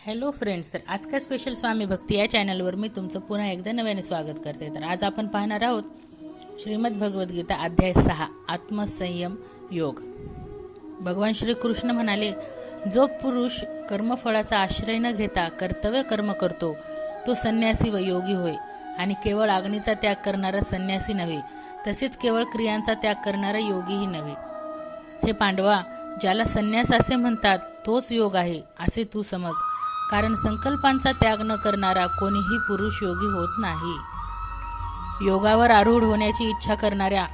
Hello friends, तर आज काय स्पेशल स्वामी भक्ती या चॅनलवर मी तुमचं पुन्हा एकदा नव्याने स्वागत करते. तर आज आपण पाहणार आहोत श्रीमद भगवद्गीता अध्याय 6 आत्मसंयम योग. भगवान श्रीकृष्ण म्हणाले, जो पुरुष कर्मफळाचा आश्रय न घेता कर्तव्य कर्म करतो तो संन्यासी व योगी होय. आणि केवळ अग्नीचा त्याग करणारा संन्यासी नव्हे, तसेच केवळ क्रियांचा त्याग करणारा योगीही नव्हे. हे पांडवा, ज्याला संन्यास असे म्हणतात तोच योग आहे असे तू समज. कारण संकल्पांचा त्याग न करणारा कोणीही पुरुष योगी होत नाही. योगावर आरूढ होण्याची इच्छा करणाऱ्या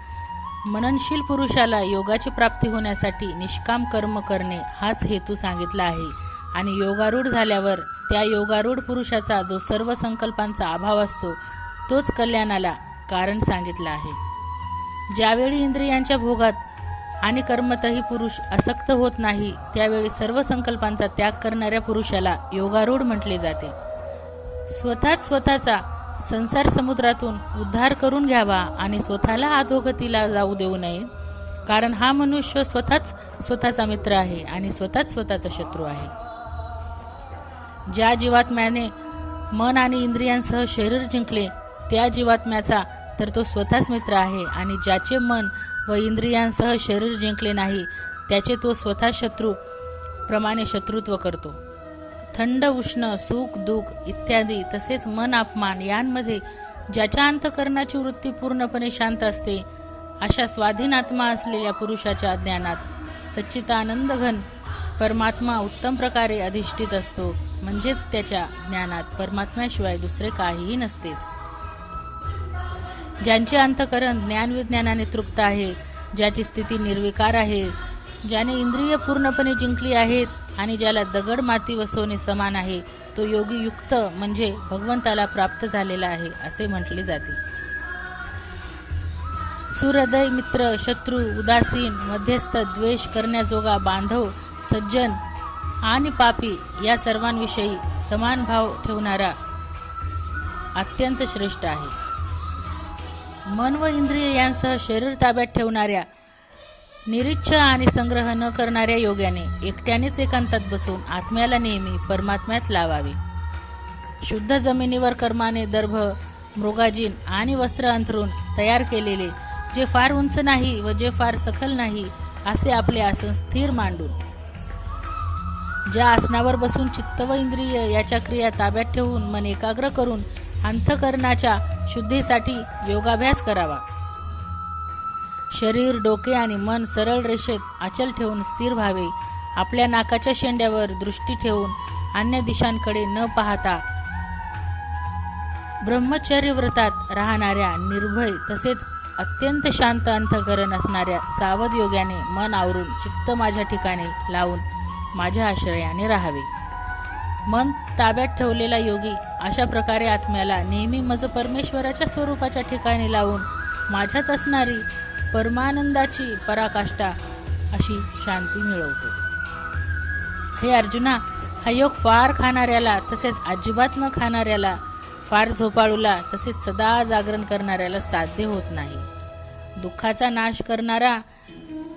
मननशील पुरुषाला योगाची प्राप्ती होण्यासाठी निष्काम कर्म करणे हाच हेतू सांगितला आहे. आणि योगारूढ झाल्यावर त्या योगारूढ पुरुषाचा जो सर्व संकल्पांचा अभाव असतो तोच कल्याणाला कारण सांगितला आहे. ज्यावेळी इंद्रियांच्या भोगात आणि कर्मतही पुरुष आसक्त होत नाही, त्यावेळी सर्व संकल्पांचा त्याग करणाऱ्या पुरुषाला योगारूढ म्हटले जाते. स्वतःचा संसार समुद्रातून उद्धार करून घ्यावा आणि स्वतःला अधोगतीला जाऊ देऊ नये. कारण हा मनुष्य स्वतःचा मित्र आहे आणि स्वतःचा शत्रू आहे. ज्या जीवात्म्याने मन आणि इंद्रियांसह शरीर जिंकले त्या जीवात्म्याचा तर तो स्वतःच मित्र आहे. आणि ज्याचे मन व इंद्रियांसह शरीर जिंकले नाही त्याचे तो स्वतः शत्रू प्रमाणे शत्रुत्व करतो. थंड उष्ण, सुख दुःख इत्यादी तसेच मन अपमान यांमध्ये ज्याच्या अंतःकरणाची वृत्ती पूर्णपणे शांत असते, अशा स्वाधीन आत्मा असलेल्या पुरुषाच्या ज्ञानात सच्चिदानंद घन परमात्मा उत्तम प्रकारे अधिष्ठित असतो. म्हणजेच त्याच्या ज्ञानात परमात्म्याशिवाय दुसरे काहीही नसतेच. ज्यांचे अंतःकरण ज्ञानविज्ञानाने तृप्त आहे, ज्याची स्थिती निर्विकार आहे, ज्याने इंद्रिय पूर्णपणे जिंकली आहेत आणि ज्याला दगड माती व सोने समान आहे, तो योगी युक्त म्हणजे भगवंताला प्राप्त झालेला आहे असे म्हटले जाते. सुहृदय, मित्र, शत्रू, उदासीन, मध्यस्थ, द्वेष करण्याजोगा, बांधव, सज्जन आणि पापी या सर्वांविषयी समान भाव ठेवणारा अत्यंत श्रेष्ठ आहे. मन व इंद्रिय यांसह शरीर ताब्यात ठेवणाऱ्या, निरीच्छ आणि संग्रह न करणाऱ्या योग्याने एकट्यानेच एकांतात बसून आत्म्याला नेहमी परमात्म्यात लावावे. शुद्ध जमिनीवर कर्माने दर्भ, मृगाजीन आणि वस्त्र अंथरून तयार केलेले, जे फार उंच नाही व जे फार सखल नाही असे आपले आसन स्थिर मांडून, ज्या आसनावर बसून चित्त व इंद्रिय याच्या क्रिया ताब्यात ठेवून मन एकाग्र करून अंतःकरणाच्या शुद्धीसाठी योगाभ्यास करावा. शरीर, डोके आणि मन सरळ रेषेत अचल ठेवून स्थिर व्हावे. आपल्या नाकाच्या शेंड्यावर दृष्टी ठेवून अन्य दिशांकडे न पाहता ब्रह्मचर्य व्रतात राहणाऱ्या, निर्भय तसेच अत्यंत शांत अंतःकरण असणाऱ्या सावध योग्याने मन आवरून चित्त माझ्या ठिकाणी लावून माझ्या आश्रयाने राहावे. मन ताब्यात ठेवलेला योगी अशा प्रकारे आत्म्याला नेहमी मज परमेश्वराच्या स्वरूपाच्या ठिकाणी लावून माझ्यात असणारी परमानंदाची पराकाष्ठा अशी शांती मिळवतो. हे अर्जुना, हा योग फार खाणाऱ्याला तसेच अजिबात न खाणाऱ्याला, फार झोपाळूला तसेच सदा जागरण करणाऱ्याला साध्य होत नाही. दुःखाचा नाश करणारा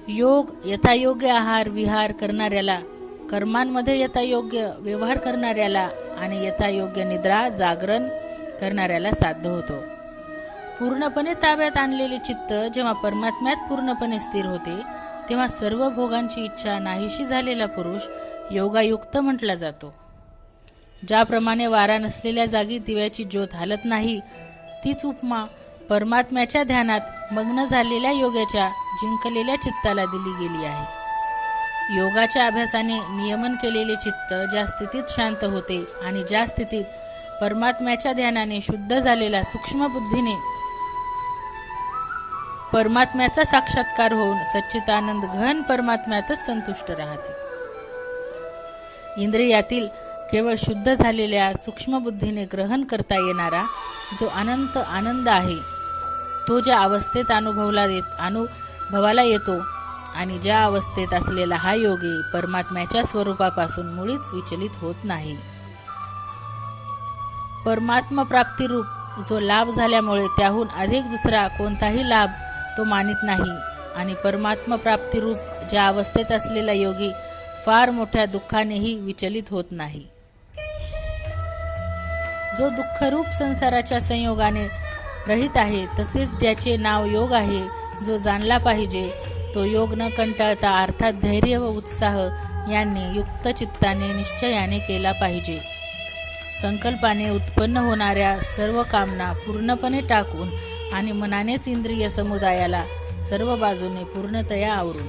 योग यथायोग्य आहार विहार करणाऱ्याला, कर्मांमध्ये यथायोग्य व्यवहार करणाऱ्याला आणि यथायोग्य निद्रा जागरण करणाऱ्याला साध्य होतो. पूर्णपणे ताब्यात आणलेले चित्त जेव्हा परमात्म्यात पूर्णपणे स्थिर होते तेव्हा सर्व भोगांची इच्छा नाहीशी झालेला पुरुष योगायुक्त म्हटला जातो. ज्याप्रमाणे वारा नसलेल्या जागी दिव्याची ज्योत हालत नाही, तीच उपमा परमात्म्याच्या ध्यानात मग्न झालेल्या योग्याच्या जिंकलेल्या चित्ताला दिली गेली आहे. योगाच्या अभ्यासाने नियमन केलेले चित्त ज्या स्थितीत शांत होते आणि ज्या स्थितीत परमात्म्याच्या ध्यानाने शुद्ध झालेला सूक्ष्म बुद्धीने परमात्म्याचा साक्षात्कार होऊन सच्चिदानंद घन परमात्म्यातच संतुष्ट राहते. इंद्रियातील केवळ शुद्ध झालेल्या सूक्ष्म बुद्धीने ग्रहण करता येणारा जो अनंत आनंद आहे, तो ज्या अवस्थेत अनुभवाला येतो आणि ज्या अवस्थेत असलेला हा योगी परमात्म्याच्या स्वरूपापासून मुळीच विचलित होत नाही. परमात्मा प्राप्तिरूप जो लाभ झाल्यामुळे त्याहून अधिक दुसरा कोणताही लाभ तो मानित नाही. आणि परमात्मा प्राप्तिरूप ज्या अवस्थेत असलेला योगी फार मोठ्या दुःखानेही विचलित होत नाही. जो दुःखरूप संसाराच्या संयोगाने रहित आहे, तसेच ज्याचे नाव योग आहे, जो जाणला पाहिजे, तो योग न कंटाळता अर्थात धैर्य व उत्साह यांनी युक्त चित्ताने निश्चयाने केला पाहिजे. संकल्पाने उत्पन्न होणाऱ्या सर्व कामना पूर्णपणे टाकून आणि मनानेच इंद्रिय समुदायाला सर्व बाजूने पूर्णतया आवरून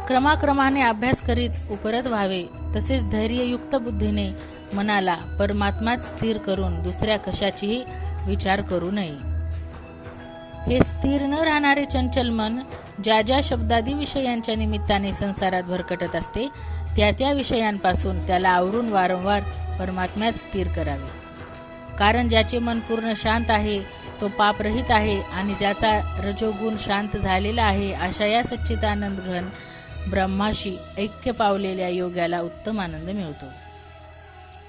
क्रमाक्रमाने अभ्यास करीत उपरत व्हावे. तसेच धैर्ययुक्त बुद्धीने मनाला परमात्माच स्थिर करून दुसऱ्या कशाचीही विचार करू नये. हे स्थिर न राहणारे चंचल मन ज्या ज्या शब्दादी विषयांच्या निमित्ताने संसारात भरकटत असते, त्या त्या विषयांपासून त्याला आवरून वारंवार परमात्म्यात स्थिर करावे. कारण ज्याचे मन पूर्ण शांत आहे, तो पापरहित आहे आणि ज्याचा रजोगुण शांत झालेला आहे, अशा या सच्चिदानंद घन ब्रह्माशी ऐक्य पावलेल्या योग्याला उत्तम आनंद मिळतो.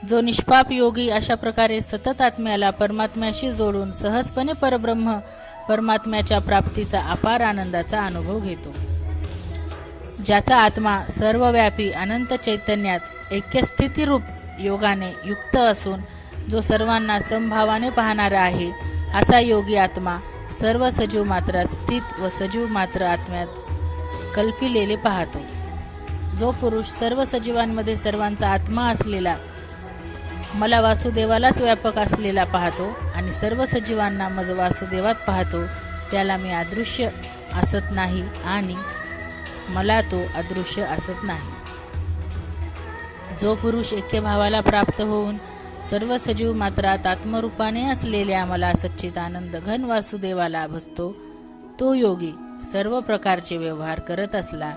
जो निष्पाप योगी अशा प्रकारे सतत आत्म्याला परमात्म्याशी जोडून सहजपणे परब्रह्म परमात्म्याच्या प्राप्तीचा अपार आनंदाचा अनुभव घेतो. ज्याचा आत्मा सर्वव्यापी अनंत चैतन्यात ऐक्यस्थितीरूप योगाने युक्त असून जो सर्वांना समभावाने पाहणारा आहे, असा योगी आत्मा सर्व सजीव मात्र स्थित व सजीव मात्र आत्म्यात कल्पिलेले पाहतो. जो पुरुष सर्व सजीवांमध्ये सर्वांचा आत्मा असलेला मला वासुदेवालाच व्यापक असलेला पाहतो आणि सर्व सजीवांना मज वासुदेवात पाहतो, त्याला मी अदृश्य असत नाही आणि मला तो अदृश्य असत नाही. जो पुरुष ऐक्यभावाला प्राप्त होऊन सर्व सजीव मात्रात आत्मरूपाने असलेल्या मला सच्चिदानंद घन वासुदेवाला भजतो, तो योगी सर्व प्रकारचे व्यवहार करत असला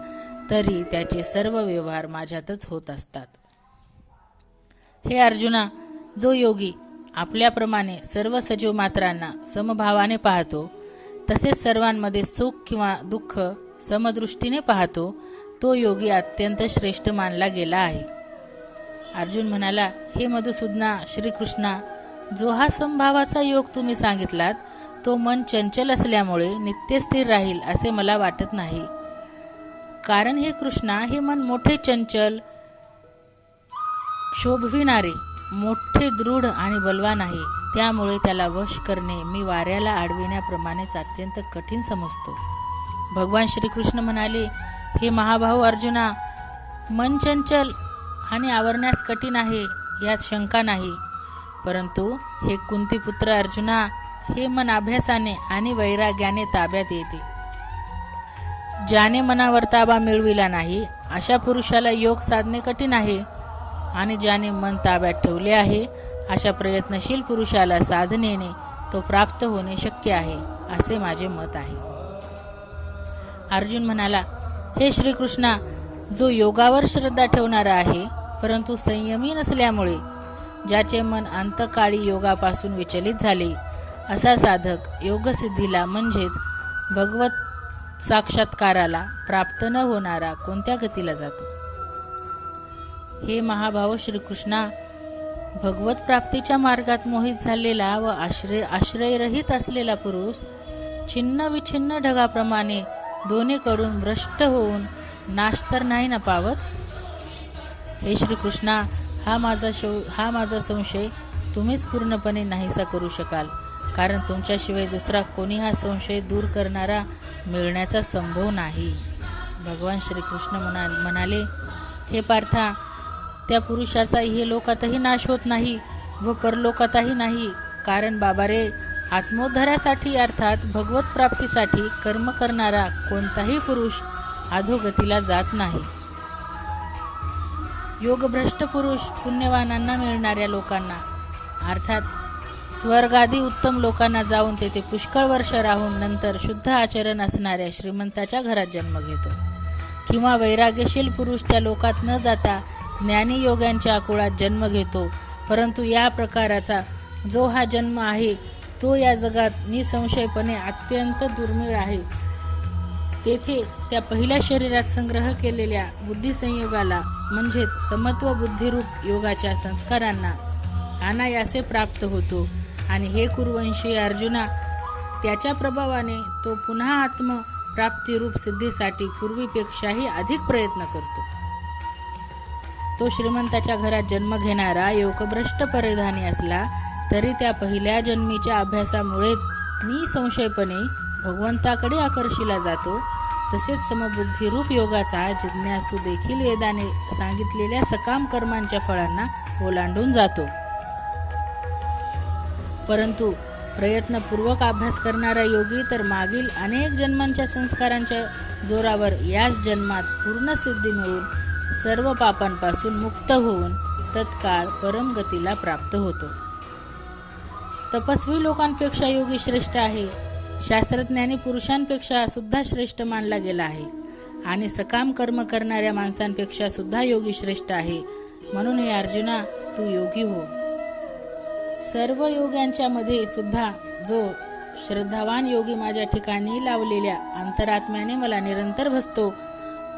तरी त्याचे सर्व व्यवहार माझ्यातच होत असतात. हे अर्जुना, जो योगी आपल्याप्रमाणे सर्व सजीव मात्रांना समभावाने पाहतो, तसेच सर्वांमध्ये सुख किंवा दुःख समदृष्टीने पाहतो, तो योगी अत्यंत श्रेष्ठ मानला गेला आहे. अर्जुन म्हणाला, हे मधुसूदना, श्रीकृष्णा, जो हा समभावाचा योग तुम्ही सांगितलात, तो मन चंचल असल्यामुळे नित्य स्थिर राहील असे मला वाटत नाही. कारण हे कृष्णा, हे मन मोठे चंचल, शोभविणारे, मोठे दृढ आणि बलवान आहे. त्यामुळे त्याला वश करणे मी वाऱ्याला अडविण्याप्रमाणेच अत्यंत कठीण समजतो. भगवान श्रीकृष्ण म्हणाले, हे महाभाऊ अर्जुना, मन चंचल आणि आवरण्यास कठीण आहे, यात शंका नाही. परंतु हे कुंतीपुत्र अर्जुना, हे मन अभ्यासाने आणि वैराग्याने ताब्यात येते. ज्याने मनावर ताबा मिळविला नाही, अशा पुरुषाला योग साधणे कठीण आहे आणि ज्याने मन ताब्यात ठेवले आहे, अशा प्रयत्नशील पुरुषाला साधनेने तो प्राप्त होणे शक्य आहे, असे माझे मत आहे. अर्जुन म्हणाला, हे श्रीकृष्णा, जो योगावर श्रद्धा ठेवणारा आहे परंतु संयमी नसल्यामुळे ज्याचे मन अंतकाळी योगापासून विचलित झाले, असा साधक योगसिद्धीला म्हणजेच भगवत साक्षात्काराला प्राप्त न होणारा कोणत्या गतीला जातो? हे महाभाव श्रीकृष्णा, भगवत प्राप्तीच्या मार्गात मोहित झालेला व आश्रयरहित असलेला पुरुष छिन्न विछिन्न ढगाप्रमाणे दोन्हीकडून भ्रष्ट होऊन नाश तर नाही ना पावत? हे श्रीकृष्णा, हा माझा संशय तुम्हीच पूर्णपणे नाहीसा करू शकाल, कारण तुमच्याशिवाय दुसरा कोणी हा संशय दूर करणारा मिळण्याचा संभव नाही. भगवान श्रीकृष्ण म्हणाले, हे पार्था, त्या पुरुषाचा इहलोकातही नाश होत नाही व परलोकातही नाही. कारण बाबा रे, आत्मोद्धारासाठी अर्थात भगवत प्राप्तीसाठी कर्म करणारा कोणताही पुरुष अधोगतीला जात नाही. योगभ्रष्ट पुरुष पुण्यवानांना मिळणाऱ्या लोकांना अर्थात स्वर्गादी उत्तम लोकांना जाऊन तेथे पुष्कळ वर्ष राहून नंतर शुद्ध आचरण असणाऱ्या श्रीमंताच्या घरात जन्म घेतो. किंवा वैराग्यशील पुरुष त्या लोकात न जाता ज्ञानी योग्यांच्या कुळात जन्म घेतो. परंतु या प्रकाराचा जो हा जन्म आहे तो या जगात निसंशयपणे अत्यंत दुर्मिळ आहे. तेथे त्या पहिल्या शरीरात संग्रह केलेल्या बुद्धिसंयोगाला म्हणजेच समत्व बुद्धिरूप योगाच्या संस्कारांना अनायासे प्राप्त होतो. आणि हे कुरुवंशी अर्जुना, त्याच्या प्रभावाने तो पुन्हा आत्मप्राप्तिरूप सिद्धीसाठी पूर्वीपेक्षाही अधिक प्रयत्न करतो. तो श्रीमंताच्या घरात जन्म घेणारा योगभ्रष्ट परिधानी असला तरी त्या पहिल्या जन्मीच्या अभ्यासामुळेच निसंशयपणे भगवंताकडे आकर्षिला जातो. तसेच समबुद्धिरूप योगाचा जिज्ञासू देखील वेदाने सांगितलेल्या सकाम कर्मांच्या फळांना ओलांडून जातो. परंतु प्रयत्नपूर्वक अभ्यास करणारा योगी तर मागील अनेक जन्मांच्या संस्कारांच्या जोरावर याच जन्मात पूर्ण सिद्धी मिळून सर्व पापांपासून मुक्त होऊन तत्काळ परमगतीला प्राप्त होतो. तपस्वी लोकांपेक्षा योगी श्रेष्ठ आहे. शास्त्रज्ञानी पुरुषांपेक्षा सुद्धा श्रेष्ठ मानला गेला आहे आणि सकाम कर्म करणाऱ्या माणसांपेक्षा सुद्धा योगी श्रेष्ठ आहे. म्हणून हे अर्जुना, तू योगी हो. सर्व योग्यांच्या मध्ये सुद्धा जो श्रद्धावान योगी माझ्या ठिकाणी लावलेल्या अंतरात्म्याने मला निरंतर भजतो,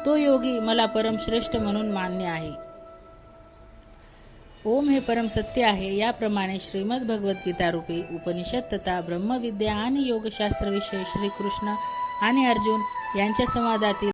तो योगी मला परमश्रेष्ठ म्हणून मान्य आहे. ओम हे परम सत्य आहे. याप्रमाणे श्रीमद भगवद्गीता रूपी उपनिषद तथा ब्रह्मविद्या आणि योगशास्त्र विषय श्रीकृष्ण आणि अर्जुन यांच्या संवादातील